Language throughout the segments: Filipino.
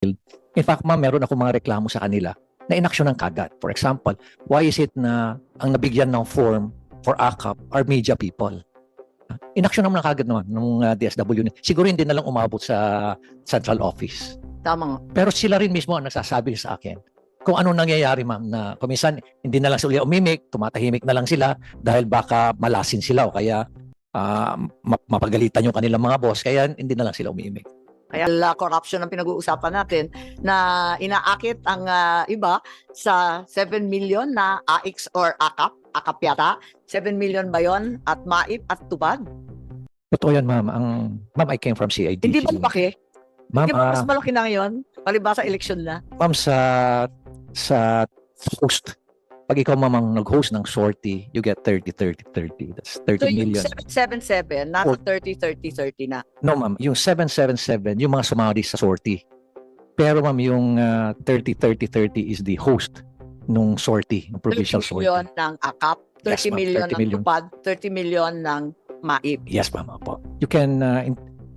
In fact, ma'am, meron ako mga reklamo sa kanila na inaksyonan kagad. For example, why is it na ang nabigyan ng form for AKAP are media people? Inaksyonan mo na kagad naman ng DSW. Siguro hindi na lang umabot sa central office. Tama nga. Pero sila rin mismo ang nagsasabi sa akin kung ano nangyayari, ma'am, na kuminsan hindi na lang sila umimik, tumatahimik na lang sila dahil baka malasin sila o kaya mapagalitan yung kanilang mga boss, kaya hindi na lang sila umimik. Kaya corruption ang pinag-uusapan natin na inaakit ang iba sa 7 million na AX or AKAP yata. 7 million ba yon at MAIP at tupad? Totoo yan, ma'am. Ma'am, I came from CID. Hindi ba malaki? Ma'am, Hindi ba mas malaki na ngayon? Palibasa election na. ma'am, sa host, pag ikaw, ma'am, ang nag-host ng sortie, you get 30, 30, 30. That's 30 So yung million. 777, nasa 30, 30, 30 na. No, ma'am. Yung 777, yung mga sumali sa sortie. Pero, ma'am, yung 30, 30, 30 is the host nung sortie, ng 30 provincial million sortie. ng AKAP, 30 Yes, ma'am, million 30 ng million. tupad, 30 million ng MAIP. Yes, ma'am. Opo. You can,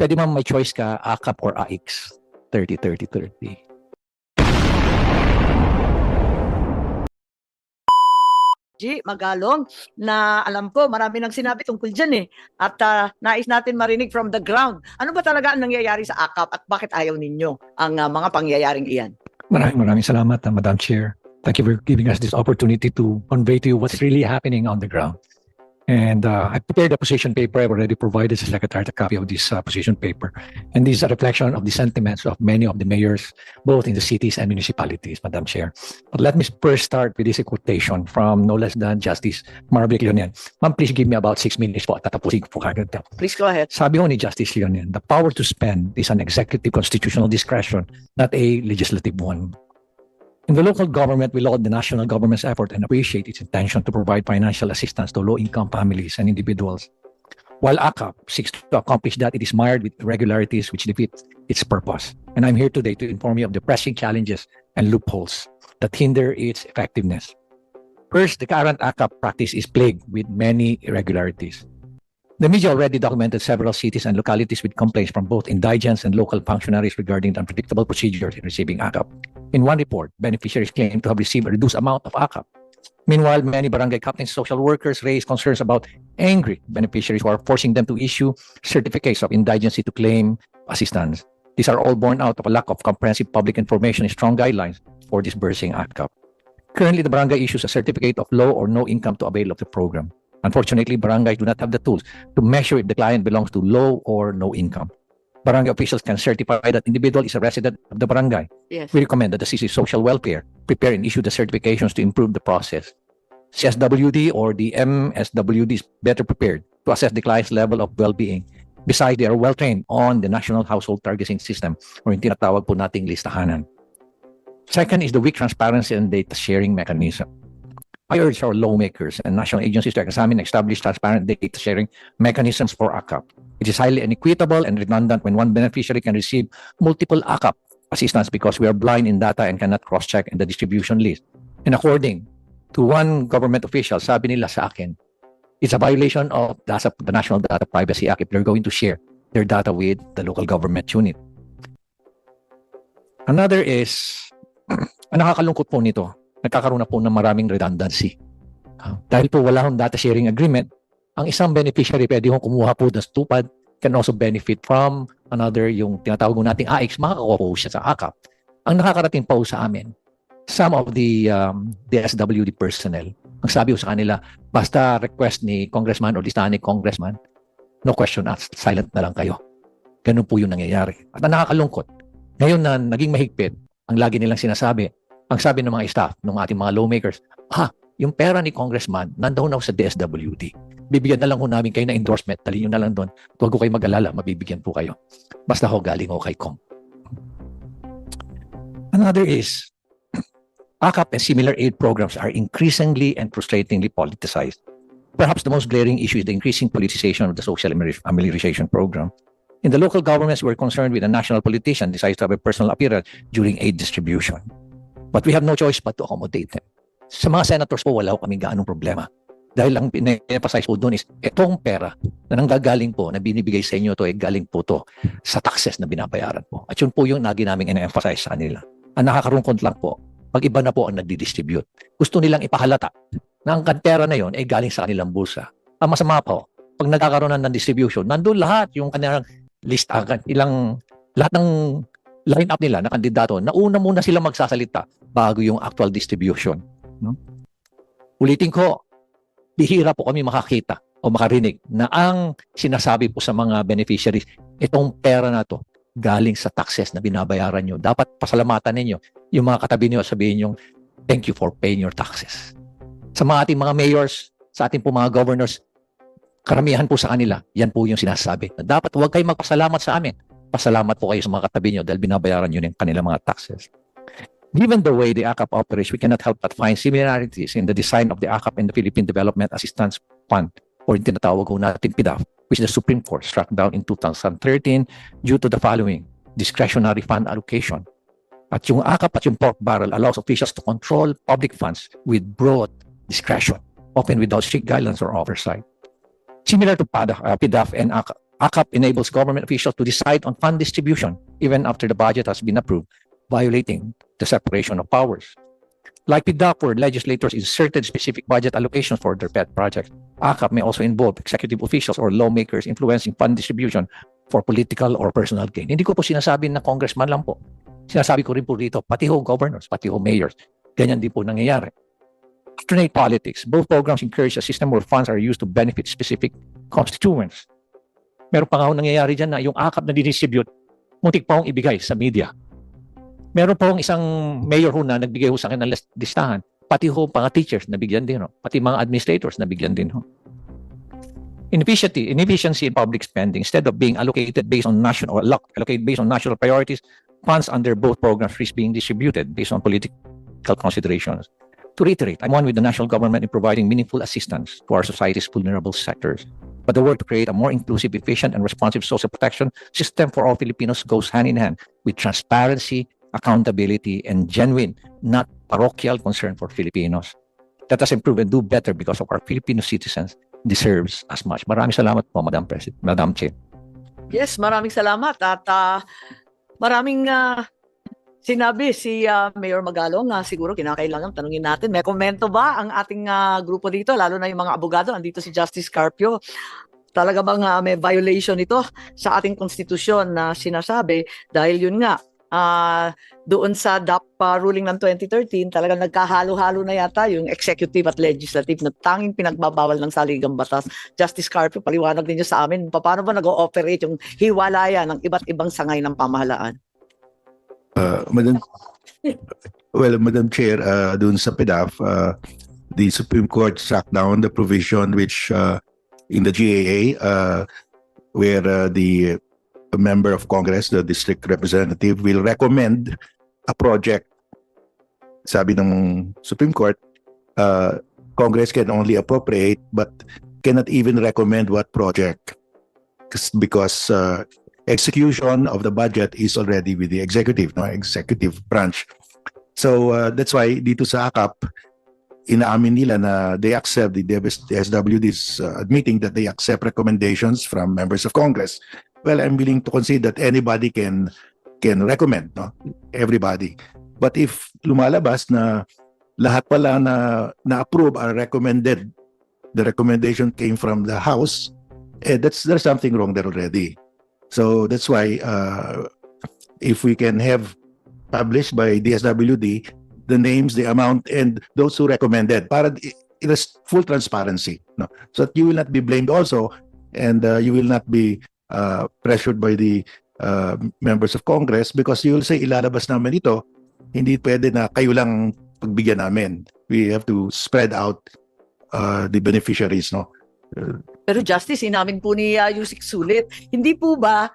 pwede, ma'am, may choice ka, AKAP or AX. 30, 30, 30. G, Magalong, na alam ko marami nang sinabi tungkol dyan eh. At nais natin marinig from the ground. Ano ba talaga ang nangyayari sa AKAP at bakit ayaw ninyo ang mga pangyayaring iyan? Maraming salamat, Madam Chair. Thank you for giving us this opportunity to convey to you what's really happening on the ground. And I prepared a position paper. I've already provided the Secretary a copy of this position paper. And this is a reflection of the sentiments of many of the mayors, both in the cities and municipalities, Madam Chair. But let me first start with this quotation from no less than Justice Marvick Leonian. Ma'am, please give me about 6 minutes po. Tatapusin ko po kagad. Please go ahead. Sabi ho ni Justice Leonian, the power to spend is an executive constitutional discretion, not a legislative one. In the local government, we laud the national government's effort and appreciate its intention to provide financial assistance to low-income families and individuals. While AKAP seeks to accomplish that, it is mired with irregularities which defeat its purpose. And I'm here today to inform you of the pressing challenges and loopholes that hinder its effectiveness. First, the current AKAP practice is plagued with many irregularities. The media already documented several cities and localities with complaints from both indigents and local functionaries regarding the unpredictable procedures in receiving AKAP. In one report, beneficiaries claim to have received a reduced amount of AKAP. Meanwhile, many barangay captains and social workers raise concerns about angry beneficiaries who are forcing them to issue certificates of indigency to claim assistance. These are all born out of a lack of comprehensive public information and strong guidelines for disbursing AKAP. Currently, the barangay issues a certificate of low or no income to avail of the program. Unfortunately, barangays do not have the tools to measure if the client belongs to low or no income. Barangay officials can certify that individual is a resident of the barangay. Yes. We recommend that the CC Social Welfare prepare and issue the certifications to improve the process. CSWD or the MSWD is better prepared to assess the client's level of well-being. Besides, they are well-trained on the National Household Targeting System or yung tinatawag po nating listahanan. Second is the weak transparency and data sharing mechanism. I urge our lawmakers and national agencies to examine and establish transparent data sharing mechanisms for AKAP. It is highly inequitable and redundant when one beneficiary can receive multiple AKAP assistance because we are blind in data and cannot cross-check in the distribution list. And according to one government official, sabi nila sa akin, it's a violation of the National Data Privacy Act if they're going to share their data with the local government unit. Another is, ang nakakalungkot po nito, nagkakaroon na po ng maraming redundancy. Dahil po wala hong data sharing agreement, ang isang beneficiary pwede hong kumuha po ng tupad, can also benefit from another, yung tinatawag nating AX, makakakuha po siya sa AKAP. Ang nakakarating po sa amin, some of the DSWD personnel, ang sabi ko sa kanila, basta request ni congressman o listahan ni congressman, no question asked, silent na lang kayo. Ganun po yung nangyayari. At ang nakakalungkot, ngayon na naging mahigpit, ang lagi nilang sinasabi, ang sabi ng mga staff, ng ating mga lawmakers, yung pera ni congressman, nandoon na sa DSWD. Bibigyan na lang ho namin kayo na endorsement, dali nyo na lang doon. Huwag ko kayo mag-alala, mabibigyan po kayo. Basta ho galing ho kay Kong. Another is, AKAP and similar aid programs are increasingly and frustratingly politicized. Perhaps the most glaring issue is the increasing politicization of the social amelioration program. In the local governments, we're concerned with a national politician decides to have a personal appearance during aid distribution. But we have no choice but to accommodate them. Sa mga senators po, wala ko kaming gaanong problema. Dahil ang pina-emphasize po doon is itong pera na nanggagaling po, na binibigay sa inyo to, galing po to sa taxes na binabayaran po. At yun po yung lagi namin ina-emphasize sa kanila. Ang nakakarungkot lang po, pag iba na po ang nagdi-distribute, gusto nilang ipahalata na ang pera na yun ay galing sa kanilang bulsa. Ang masama po, pag nagkakaroon ng distribution, nandun lahat yung kanilang list, lahat ng line-up nila na kandidato, nauna muna sila magsasalita bago yung actual distribution. No? Ulitin ko, bihira po kami makakita o makarinig na ang sinasabi po sa mga beneficiaries, itong pera na to galing sa taxes na binabayaran nyo. Dapat pasalamatan ninyo yung mga katabi nyo, sabihin yung thank you for paying your taxes. Sa mga ating mga mayors, sa ating po mga governors, karamihan po sa kanila, yan po yung sinasabi. Na dapat huwag kayong magpasalamat sa amin. Pasalamat po kayo sa mga katabi nyo dahil binabayaran nyo yung kanilang mga taxes. Given the way the AKAP operates, we cannot help but find similarities in the design of the AKAP and the Philippine Development Assistance Fund, or yung tinatawag ko natin PDAF, which the Supreme Court struck down in 2013 due to the following: discretionary fund allocation. At yung AKAP at yung pork barrel allows officials to control public funds with broad discretion, often without strict guidelines or oversight. Similar to PDAF and AKAP enables government officials to decide on fund distribution even after the budget has been approved, violating the separation of powers. Like PDAP, where legislators inserted specific budget allocations for their pet projects, AKAP may also involve executive officials or lawmakers influencing fund distribution for political or personal gain. Hindi ko po sinasabi na congressman lang po. Sinasabi ko rin po dito, pati ho governors, pati ho mayors. Ganyan din po nangyayari. Alternate politics. Both programs encourage a system where funds are used to benefit specific constituents. Meron pa nga ho nangyayari dyan na yung AKAP na didistribute, muntik pa hong ibigay sa media. Meron po isang mayor ho na nagbigay ho sa akin ng listahan. Pati ho mga teachers nabigyan din ho. Pati mga administrators nabigyan din ho. Inefficiency in public spending, instead of being allocated based on national priorities, funds under both programs risk being distributed based on political considerations. To reiterate, I'm one with the national government in providing meaningful assistance to our society's vulnerable sectors. But the work to create a more inclusive, efficient, and responsive social protection system for all Filipinos goes hand in hand with transparency, accountability, and genuine, not parochial concern for Filipinos. Let us improve and do better because of our Filipino citizens deserves as much. Maraming salamat po, Madam President, Madam Chair. Yes, maraming salamat at maraming sinabi si Mayor Magalong. Siguro kinakailangan tanungin natin, may komento ba ang ating grupo dito, lalo na yung mga abogado? Andito si Justice Carpio. Talaga bang may violation ito sa ating konstitusyon na sinasabi? Dahil yun nga, doon sa DAP ruling ng 2013, talagang nagkahalo-halo na yata yung executive at legislative na tanging pinagbabawal ng saligang batas. Justice Carpio, paliwanag ninyo sa amin, paano ba nag-ooperate yung hiwalayan ng iba't ibang sangay ng pamahalaan? Madam Chair, doon sa PDAF, the Supreme Court struck down the provision which in the GAA where the member of Congress, the district representative, will recommend a project. Sabi ng Supreme Court, Congress can only appropriate but cannot even recommend what project because execution of the budget is already with the executive branch. So that's why dito sa AKAP, inaamin nila na they accept, the SWD is admitting that they accept recommendations from members of Congress. Well, I'm willing to concede that anybody can recommend, no? Everybody. But if lumalabas na lahat pala na approve are recommended, the recommendation came from the House, there's something wrong there already. So that's why if we can have published by DSWD the names, the amount, and those who recommended, para it is full transparency, no? So that you will not be blamed also, and you will not be pressured by the members of Congress because you will say ilalabas namin ito, hindi pwede na kayo lang pagbigyan namin. We have to spread out the beneficiaries, no? Pero Justice, inamin po ni Yusik Sulit, hindi po ba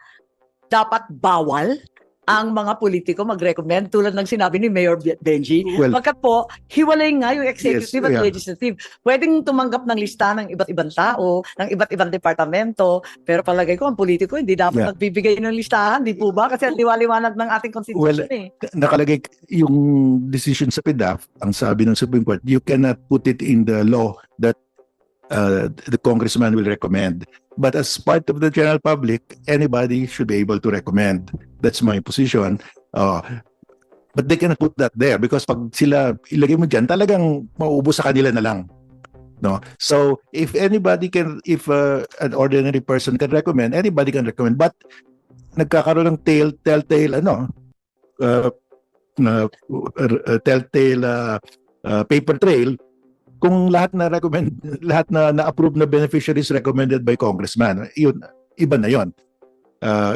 dapat bawal ang mga politiko mag-recommend tulad ng sinabi ni Mayor Benji? Well, Pagkat po, hiwalay nga yung executive yes, at yeah. legislative. Pwedeng tumanggap ng lista ng iba't ibang tao, ng iba't ibang departamento, pero palagay ko ang politiko hindi dapat nagbibigay ng listahan, di po ba? Kasi ang liwaliwanag ng ating constitution nakalagay yung decision sa PDAF, ang sabi ng Supreme Court, you cannot put it in the law that the congressman will recommend. But as part of the general public, anybody should be able to recommend. That's my position. But they cannot put that there because pag sila ilagay mo dyan, talagang mauubos sa kanila na lang. No? So if anybody can, if an ordinary person can recommend, anybody can recommend. But nagkakaroon ng telltale paper trail kung lahat na recommend, lahat na na-approve na beneficiaries recommended by congressman. Yun, iba na yon.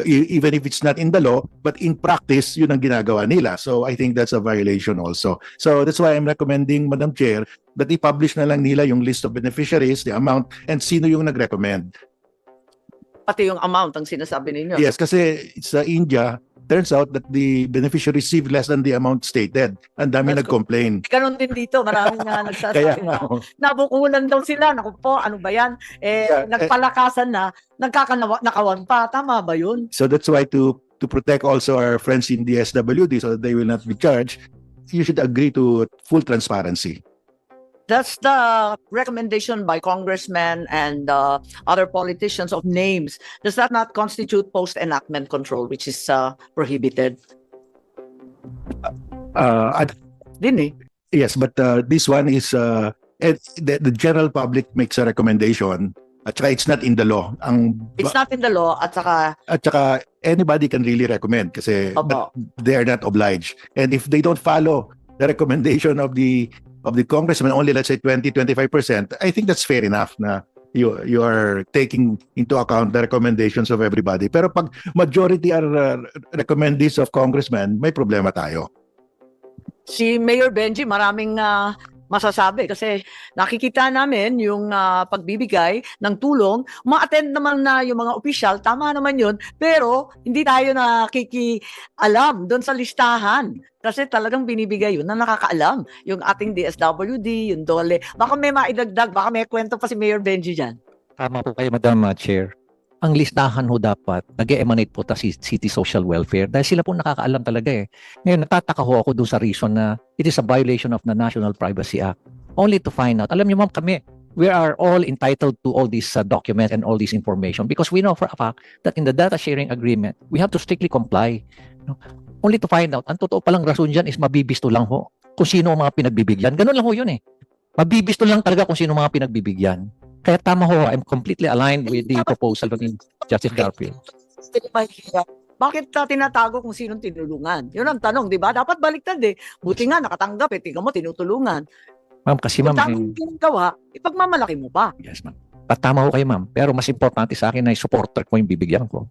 Even if it's not in the law, but in practice, yun ang ginagawa nila. So I think that's a violation also. So that's why I'm recommending, Madam Chair, that i-publish na lang nila yung list of beneficiaries, the amount, and sino yung nag-recommend. Pati yung amount ang sinasabi ninyo. Yes, kasi sa India, turns out that the beneficiary received less than the amount stated. Ang dami That's nag-complain. Ganon din dito, maraming nga nagsasabi Kaya na nga, nabukulan daw sila. Naku po, ano ba yan? Nagpalakasan na, nakawan pa. Tama ba yun? so that's why to protect also our friends in the SWD so that they will not be charged, you should agree to full transparency. That's the recommendation by congressmen and other politicians of names. Does that not constitute post-enactment control, which is prohibited? Din eh. Yes, but this one is the general public makes a recommendation at saka it's not in the law. It's not in the law at saka Anybody can really recommend kasi Opo. they are not obliged. And if they don't follow the recommendation of the congressman, only let's say 20-25%, I think that's fair enough na you are taking into account the recommendations of everybody. Pero pag majority are recommendees of congressmen, may problema tayo. si Mayor Benji maraming masasabi kasi nakikita namin yung pagbibigay ng tulong, ma-attend naman na yung mga opisyal, tama naman yun, pero hindi tayo nakikialam doon sa listahan. Kasi talagang binibigay yun na nakakaalam. Yung ating DSWD, yung DOLE. Baka may maidagdag, baka may kwento pa si Mayor Benji dyan. Tama po kayo, Madam Chair. Ang listahan ho dapat, nag-emanate po ta si City Social Welfare dahil sila po nakakaalam talaga eh. Ngayon, natataka ho ako doon sa reason na it is a violation of the National Privacy Act. Only to find out. Alam niyo ma'am, kami, we are all entitled to all these documents and all this information because we know for a fact that in the data sharing agreement, we have to strictly comply. No? Only to find out, ang totoo palang rason dyan is mabibisto lang ho kung sino ang mga pinagbibigyan. Ganun lang ho yun eh. Mabibisto lang talaga kung sino ang mga pinagbibigyan. Kaya tama ho, I'm completely aligned with the proposal ni Justice Garfield. Bakit tinatago kung sinong tinulungan? Yun ang tanong, di ba? Dapat baliktad eh. Buti nga, nakatanggap eh. Tingnan mo, tinutulungan. Ma'am, kasi Kung ma'am, tamang ginagawa, ipagmamalaki mo pa. yes ma'am. Tama ho kayo ma'am. Pero mas importante sa akin na supporter ko yung bibigyan ko.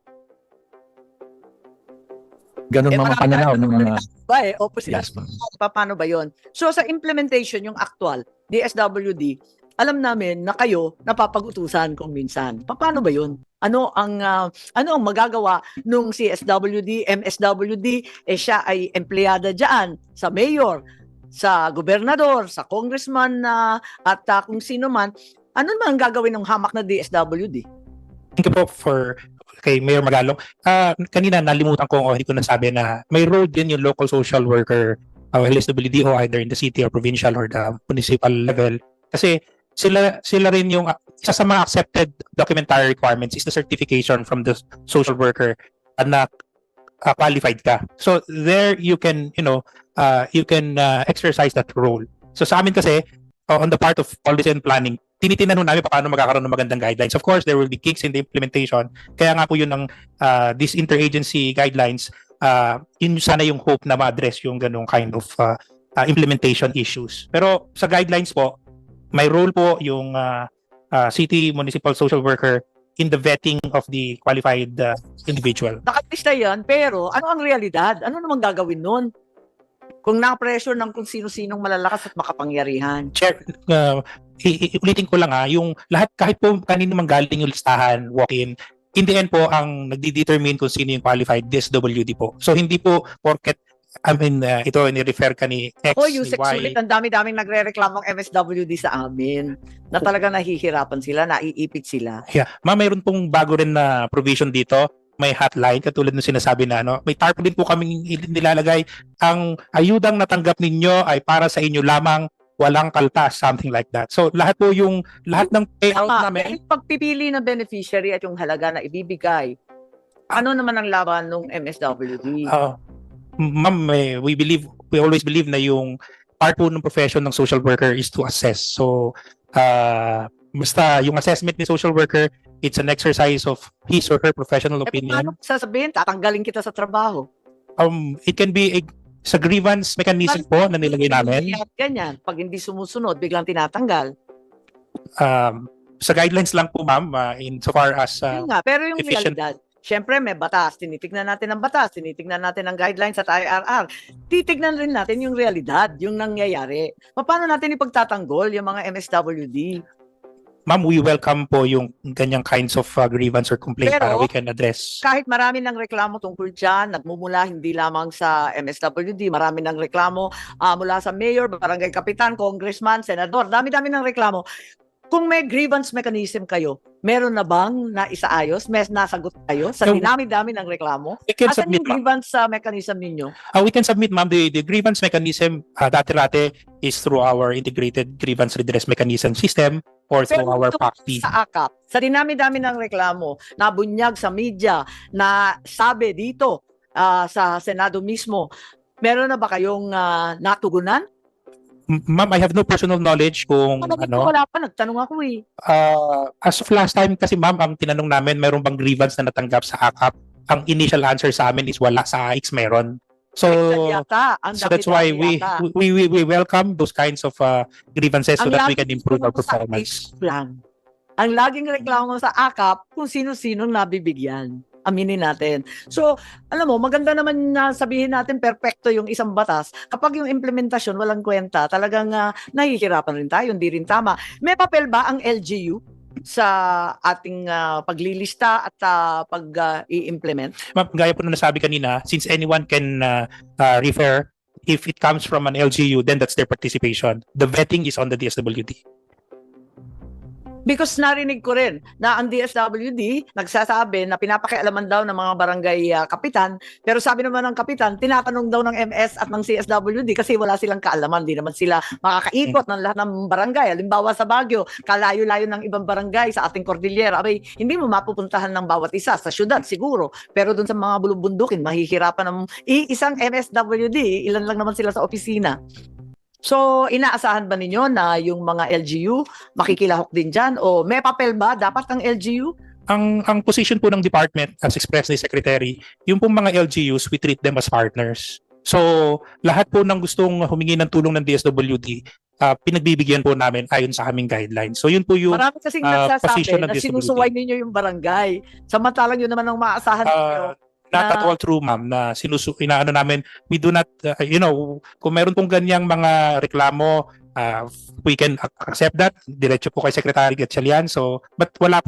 Ganun ma'am ang pananaw ng mga... Ba eh, opposite. Yes ma'am. Paano ba yun? So sa implementation, yung actual, DSWD, alam namin na kayo napapag-utusan kung minsan. Paano ba yun? Ano ang magagawa nung CSWD, MSWD, siya ay empleyada diyan sa mayor, sa gobernador, sa congressman at kung sino man. Ano naman ang gagawin ng hamak na DSWD? Thank you po for kay Mayor Magalong. Kanina nalimutan ko o hindi ko nasabi na may role din yung local social worker o LSWD o either in the city or provincial or the municipal level. Kasi sila rin yung isa sa mga accepted documentary requirements is the certification from the social worker na qualified ka. So there you can exercise that role. So sa amin kasi on the part of policy and planning, tinitingnan namin paano magkakaroon ng magandang guidelines. Of course, there will be kinks in the implementation. Kaya nga po yun ng these interagency guidelines, yun sana yung hope na ma-address yung ganong kind of implementation issues. Pero sa guidelines po, may role po yung city municipal social worker in the vetting of the qualified individual. Nakalista yan, pero ano ang realidad? Ano naman gagawin nun? Kung na-pressure ng kung sino-sinong malalakas at makapangyarihan. Chair, ulitin ko lang yung lahat, kahit po kanino man galing yung listahan, walk-in, in the end po, ang nagdi-determine kung sino yung qualified, DSWD po. So hindi po porket ito ni-refer ka ni X, Yung ni sex Y. ulit, ang dami-daming nagre-reklamong MSWD sa amin na talaga nahihirapan sila, naiipit sila. Yeah. Mayroon pong bago rin na provision dito. May hotline, katulad ng sinasabi na, may tarpaulin po kaming nilalagay. Ang ayudang natanggap ninyo ay para sa inyo lamang. walang kaltas, something like that. So lahat ng payout Tama. namin, Yung pagpipili ng beneficiary at yung halaga na ibibigay, ano naman ang laban ng MSWD? ma'am, we always believe na yung part po ng profession ng social worker is to assess. So basta yung assessment ni social worker, it's an exercise of his or her professional Paano opinion. sasabihin, tatanggalin kita sa trabaho? It can be sa grievance mechanism po na nilagay namin. Ganyan, pag hindi sumusunod, biglang tinatanggal. Sa guidelines lang po, ma'am, insofar as Yun nga, pero yung efficient. realidad, syempre may batas, tinitignan natin ang batas, tinitignan natin ang guidelines at IRR, titignan rin natin yung realidad, yung nangyayari. Paano natin ipagtatanggol yung mga MSWD? Ma'am, we welcome po yung ganyang kinds of grievance or complaint Pero, para we can address. Kahit marami ng reklamo tungkol dyan, nagmumula hindi lamang sa MSWD, marami ng reklamo mula sa mayor, barangay kapitan, congressman, senador, dami-dami ng reklamo. Kung may grievance mechanism kayo, meron na bang naisaayos? May nasagot kayo sa No. dinami-dami ng reklamo? We can Asan submit, yung ma'am. grievance mechanism ninyo? We can submit, ma'am. The grievance mechanism, dati-dati, is through our integrated grievance redress mechanism system or through Pero our tungkol PACT. sa AKAP, sa dinami-dami ng reklamo, nabunyag sa media, na sabi dito sa Senado mismo, meron na ba kayong natugunan? Ma'am, I have no personal knowledge kung Wala pa, nagtanong ako eh. as of last time kasi, ma'am, ang tinanong namin, meron bang grievance na natanggap sa AKAP? Ang initial answer sa amin is wala, sa AX meron. So Yata, ang that's why dami-dami yata. we welcome those kinds of grievances so Ang that we lagi can improve our ko sa performance. lang. Ang laging reklamo sa AKAP kung sino-sinong nabibigyan. Aminin natin. So, alam mo, maganda naman na sabihin natin perfecto yung isang batas. Kapag yung implementasyon walang kwenta, talagang nahihirapan rin tayo, hindi rin tama. May papel ba ang LGU sa ating paglilista at pag-i-implement? Ma'am, gaya po na nasabi kanina, since anyone can refer, if it comes from an LGU, then that's their participation. The vetting is on the DSWD. Because narinig ko rin na ang DSWD nagsasabi na pinapakialaman daw ng mga barangay kapitan, pero sabi naman ng kapitan, tinatanong daw ng MS at ng CSWD kasi wala silang kaalaman, di naman sila makakaikot ng lahat ng barangay. Halimbawa sa Baguio, kalayo-layo ng ibang barangay sa ating Cordillera, abay, hindi mo mapupuntahan ng bawat isa sa syudad siguro, pero dun sa mga bulubundukin, mahihirapan ng isang MSWD, ilan lang naman sila sa opisina. So, inaasahan ba ninyo na yung mga LGU makikilahok din dyan? O may papel ba dapat ang LGU? Ang position po ng department, as expressed ni Secretary, yung pong mga LGUs, we treat them as partners. So, lahat po ng gustong humingi ng tulong ng DSWD, pinagbibigyan po namin ayon sa aming guidelines. So, yun po yung Marami kasing position nagsasabi ng na DSWD. sinusuway ninyo yung barangay. Samantalang yun naman ang maaasahan ninyo. Not at all true, ma'am, na inaano namin, we do not, kung meron pong ganyang mga reklamo, we can accept that. Diretso po kay Secretary Gatchalian. So, but wala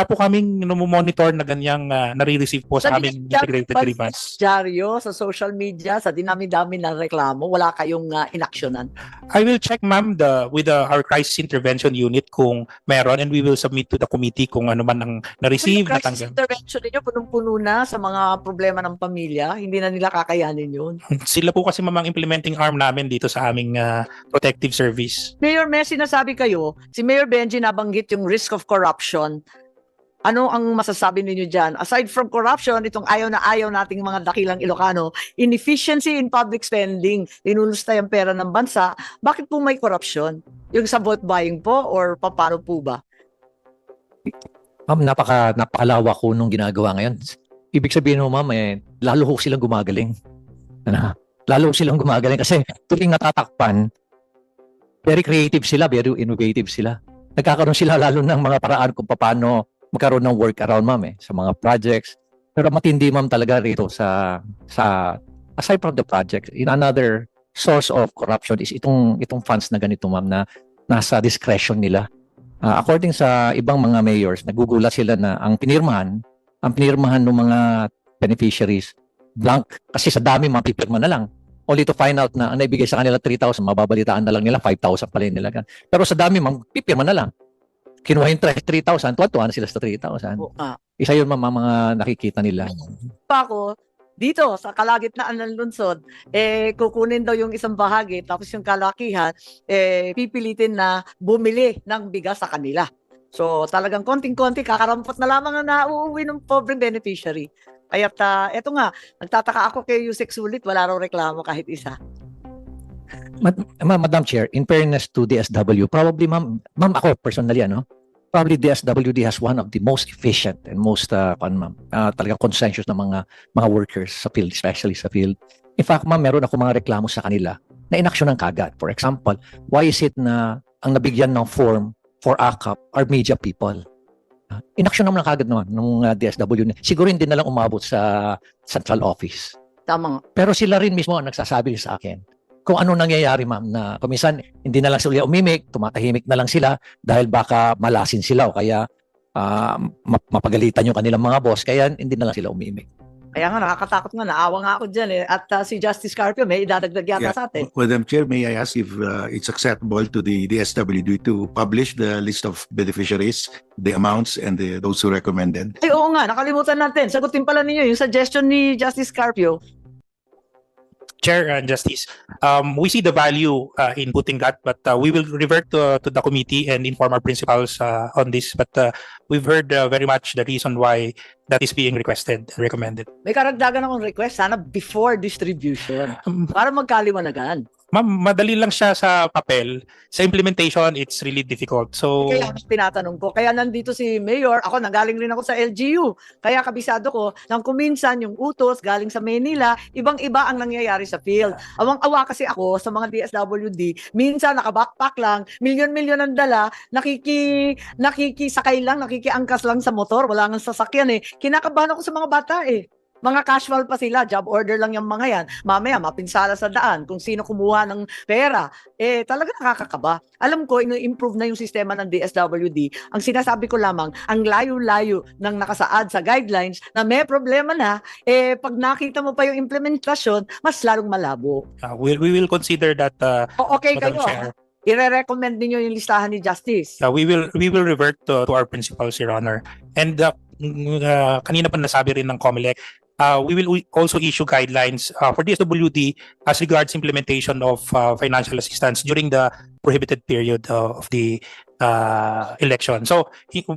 po kaming monitor na ganyang nare-receive po sa aming integrated grievance. Diaryo, sa social media, sa dinami-dami ng reklamo, wala kayong inaksyonan. I will check, ma'am, with our crisis intervention unit kung meron, and we will submit to the committee kung ano man ang na-receive, Yung crisis natanggap. intervention ninyo, punong-puno na sa mga problema ng pamilya, hindi na nila kakayanin yun. Sila po kasi mamang implementing arm namin dito sa aming protective service. Mayor, may sinasabi kayo, si Mayor Benji nabanggit yung risk of corruption. Ano ang masasabi ninyo dyan? Aside from corruption, itong ayaw na ayaw nating mga dakilang Ilocano, inefficiency in public spending, linulustay ang pera ng bansa, bakit po may corruption? Yung sa vote buying po or paano po ba? Ma'am, napakalawak ko nung ginagawa ngayon. Ibig sabihin mo, ma'am, lalo ho silang gumagaling. Lalo ho silang gumagaling kasi tuwing natatakpan, very creative sila, very innovative sila. Nagkakaroon sila lalo ng mga paraan kung paano magkaroon ng workaround, ma'am, sa mga projects. Pero matindi, ma'am, talaga rito sa aside from the project, in another source of corruption is itong funds na ganito, ma'am, na nasa discretion nila. According sa ibang mga mayors, nagugulat sila na ang pinirmahan ng mga beneficiaries, blank. Kasi sa dami, mapipirma na lang. Only to find out na ang naibigay sa kanila 3,000, mababalitaan na lang nila, 5,000 pala yun nila. Pero sa dami, pipirma na lang. Kinuha yung 3,000, tuwa na sila sa 3,000. O, Isa yun, mga nakikita nila. pa ako, dito sa kalagitnaan ng lungsod, kukunin daw yung isang bahagi, tapos yung kalakihan, pipilitin na bumili ng bigas sa kanila. So talagang konting-konti, kakarampot na lamang na nauuwi ng pobreng beneficiary. Kaya eto nga, nagtataka ako kay Yusek Sulit, wala raw reklamo kahit isa. Madam Chair, in fairness to DSW, probably ma'am ako personally probably DSWD has one of the most efficient and most talagang conscientious na mga workers sa field, especially sa field. In fact, ma'am, meron ako mga reklamo sa kanila na inaksyonan kagad. For example, why is it na ang nabigyan ng form for AKAP are media people? Inaksyon naman kagad naman nung DSW. Siguro hindi na lang umabot sa central office. Tama. Pero sila rin mismo ang nagsasabi sa akin kung ano nangyayari, ma'am, na kuminsan hindi na lang sila umimik, tumatahimik na lang sila dahil baka malasin sila o kaya mapagalitan yung kanilang mga boss, kaya hindi na lang sila umimik. Kaya nga, nakakatakot nga, naawa nga ako dyan eh. At si Justice Carpio may idadagdag yata sa atin. Madam Chair, may I ask if it's acceptable to the DSWD to publish the list of beneficiaries, the amounts, and those who recommended? Ay, oo nga, nakalimutan natin. Sagutin pala ninyo yung suggestion ni Justice Carpio. Chair and Justice, we see the value in putting that, but we will revert to the committee and inform our principals on this. But we've heard very much the reason why that is being requested and recommended. May karagdagan akong request, sana before distribution. Para magkaliwanagan. Ma'am, madali lang siya sa papel. Sa implementation, it's really difficult. So, Kaya tinatanong ko, kaya nandito si Mayor, ako nanggaling rin ako sa LGU. Kaya kabisado ko, nang kuminsan yung utos galing sa Manila, ibang-iba ang nangyayari sa field. Awang-awa kasi ako sa mga DSWD, minsan naka-backpack lang, milyon-milyon ang dala, nakikisakay lang, nakikiangkas lang sa motor, wala nang sasakyan eh. Kinakabahan ako sa mga bata eh. Mga casual pa sila, job order lang yung mga yan. Mamaya, mapinsala sa daan kung sino kumuha ng pera. Talaga nakakakaba. Alam ko, ino-improve na yung sistema ng DSWD. Ang sinasabi ko lamang, ang layo-layo ng nakasaad sa guidelines na may problema na, pag nakita mo pa yung implementasyon, mas lalong malabo. we will consider that, Okay Madam kayo. Chair. I-recommend ninyo yung listahan ni Justice. We will revert to our principals, Your Honor. And kanina pa nasabi rin ng COMELEC, we will also issue guidelines for DSWD as regards implementation of financial assistance during the prohibited period of the election. So,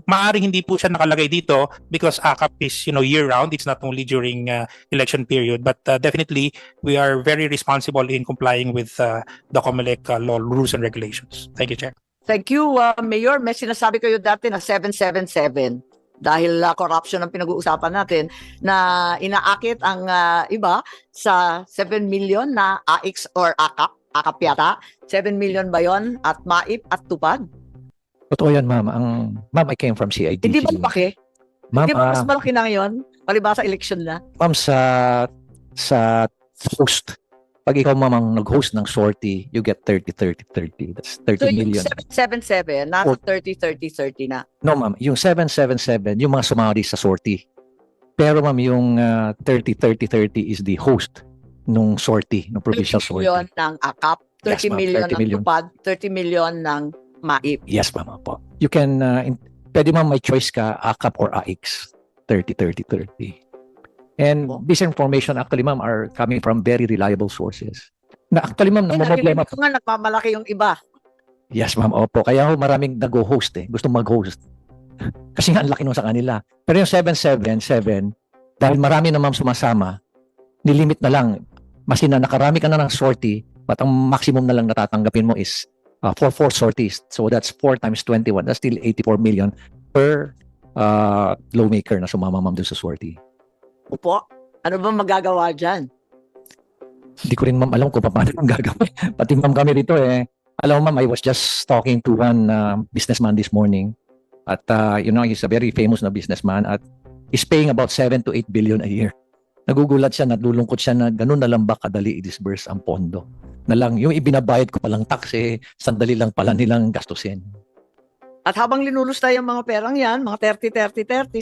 maaaring hindi po siya nakalagay dito because AKAP is year-round. It's not only during election period. But definitely, we are very responsible in complying with the COMELEC law, rules, and regulations. Thank you, Chair. Thank you, Mayor. May sinasabi kayo dati na 777. Dahil corruption ang pinag-uusapan natin na inaakit ang iba sa 7 million na AX or AKAP yata. 7 million ba yun? At MAIP at TUPAD? Totoo yan, ma'am. Ma'am, I came from CIDG. Hindi ba laki? Ma'am, Hindi ba mas malaki na ngayon? Palibasa election na. ma'am, sa host, pag ikaw ma'am ang nag-host ng sortie, you get 30-30-30. That's 30 So yung million. 777, nasa 30-30-30 na. No, ma'am. Yung 777, yung mga sumali sa sortie. Pero ma'am, yung 30-30-30 is the host nung sortie, nung provincial 30 sortie. million ng AKAP, 30 Yes, ma'am, million 30 ng million. TUPAD, 30 million ng MAIP. Yes, ma'am. Po. You can, pwede ma'am may choice ka, AKAP or AX. 30-30-30. And this information actually, ma'am, are coming from very reliable sources. Na actually, ma'am, namumblema Narinig ko nga nagmamalaki yung iba. Yes, ma'am. Opo. Kaya ho maraming nag-host Gusto mag-host. Kasi nga ang laki nung sa kanila. Pero yung 777, dahil marami na ma'am sumasama, nilimit na lang. Masina nakarami ka na ng sortie, but ang maximum na lang natatanggapin mo is for 4 sorties. So that's 4 times 21. That's still 84 million per lawmaker na sumama ma'am doon sa sortie. Opo, ano ba magagawa dyan? Hindi ko rin ma'am alam kung paano ang gagawin. Pati ma'am kami rito Alam mo ma'am, I was just talking to one businessman this morning. At he's a very famous na businessman at he's paying about 7 to 8 billion a year. Nagugulat siya, nalulungkot siya na ganun na lang ba kadali i-disburse ang pondo. Na lang, yung ibinabayad ko palang tax sandali lang pala nilang gastusin. At habang linulustay ang mga perang yan, mga 30-30-30,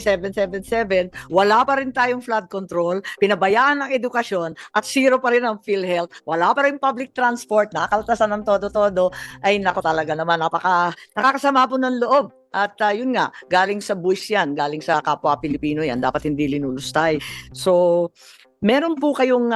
777, wala pa rin tayong flood control, pinabayaan ang edukasyon, at zero pa rin ang PhilHealth, wala pa rin public transport, nakakaltasan ng todo-todo, ay nako talaga naman, nakakasama po ng loob. At yun nga, galing sa buwis yan, galing sa kapwa Pilipino yan, dapat hindi linulustay. So, meron po kayong